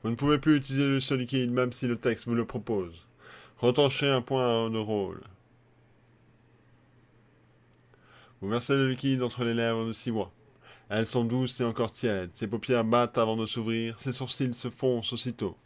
Vous ne pouvez plus utiliser ce liquide même si le texte vous le propose. Retranchez un point de rôle. Vous versez le liquide entre les lèvres de Siwa. Elles sont douces et encore tièdes. Ses paupières battent avant de s'ouvrir. Ses sourcils se foncent aussitôt.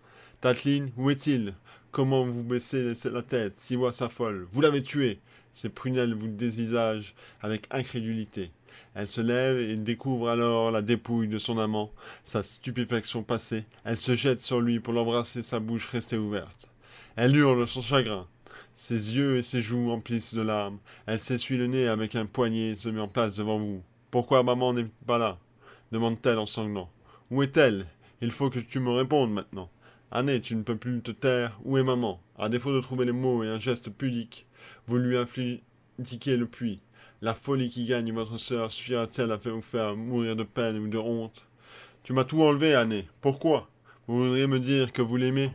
Tatlin, où est-il? Comment vous baissez la tête? Siwa s'affole. Vous l'avez tué. Ses prunelles vous dévisagent avec incrédulité. Elle se lève et découvre alors la dépouille de son amant, sa stupéfaction passée. Elle se jette sur lui pour l'embrasser, sa bouche restée ouverte. Elle hurle son chagrin. Ses yeux et ses joues emplissent de larmes. Elle s'essuie le nez avec un poignet et se met en place devant vous. Pourquoi maman n'est pas là? Demande-t-elle en sanglant. Où est-elle? Il faut que tu me répondes maintenant. Anne, tu ne peux plus te taire. Où est maman? À défaut de trouver les mots et un geste pudique, vous lui infliquez le puits. La folie qui gagne votre sœur suffira-t-elle à vous faire mourir de peine ou de honte? Tu m'as tout enlevé, Anne. Pourquoi? Vous voudriez me dire que vous l'aimez?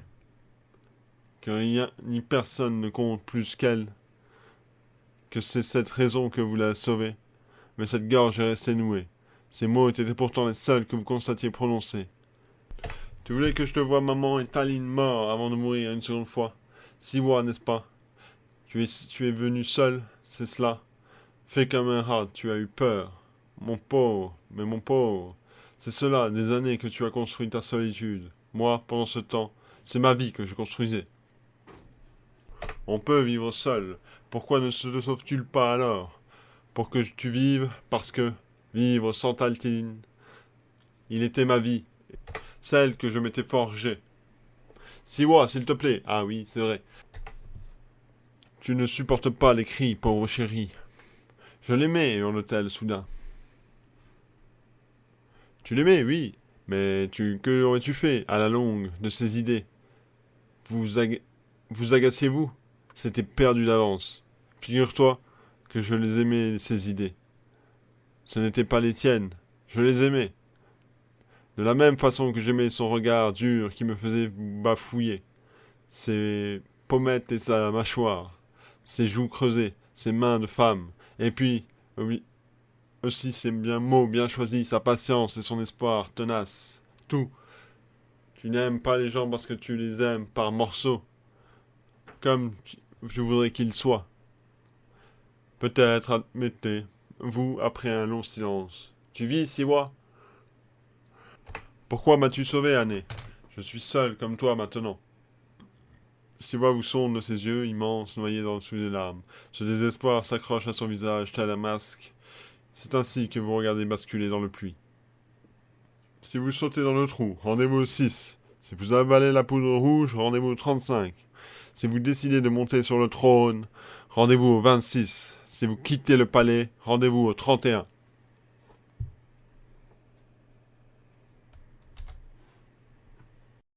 Que rien ni personne ne compte plus qu'elle? Que c'est cette raison que vous la sauvez? Mais cette gorge est restée nouée. Ces mots étaient pourtant les seuls que vous constatiez prononcer. Tu voulais que je te voie maman et Taline morts avant de mourir une seconde fois. Siwa, n'est-ce pas? Tu es venu seul, c'est cela. Fais comme un rat, tu as eu peur. Mon pauvre, mais mon pauvre. C'est cela, des années que tu as construit ta solitude. Moi, pendant ce temps, c'est ma vie que je construisais. On peut vivre seul. Pourquoi ne se sauves-tu pas alors? Pour que tu vives, parce que vivre sans Taltine, il était ma vie, celle que je m'étais forgée. Siwa, s'il te plaît. Ah oui, c'est vrai. Tu ne supportes pas les cris, pauvre chérie. Je l'aimais, hurle-t-elle soudain. Tu l'aimais, oui, mais que aurais-tu fait, à la longue, de ces idées? Vous, vous agaciez-vous? C'était perdu d'avance. Figure-toi que je les aimais, ces idées. Ce n'étaient pas les tiennes. Je les aimais. De la même façon que j'aimais son regard dur qui me faisait bafouiller. Ses pommettes et sa mâchoire. Ses joues creusées. Ses mains de femme. Et puis, oui, aussi ses mots bien choisis, sa patience et son espoir tenace. Tout. Tu n'aimes pas les gens parce que tu les aimes par morceaux, comme je voudrais qu'ils soient. Peut-être, admettez-vous, après un long silence. Tu vis, Siwa? Pourquoi m'as-tu sauvé, Anne? Je suis seul comme toi maintenant. Siwa vous sonde de ses yeux immenses, noyés sous les larmes. Ce désespoir s'accroche à son visage, tel un masque. C'est ainsi que vous regardez basculer dans le puits. Si vous sautez dans le trou, rendez-vous au 6. Si vous avalez la poudre rouge, rendez-vous au 35. Si vous décidez de monter sur le trône, rendez-vous au 26. Si vous quittez le palais, rendez-vous au 31.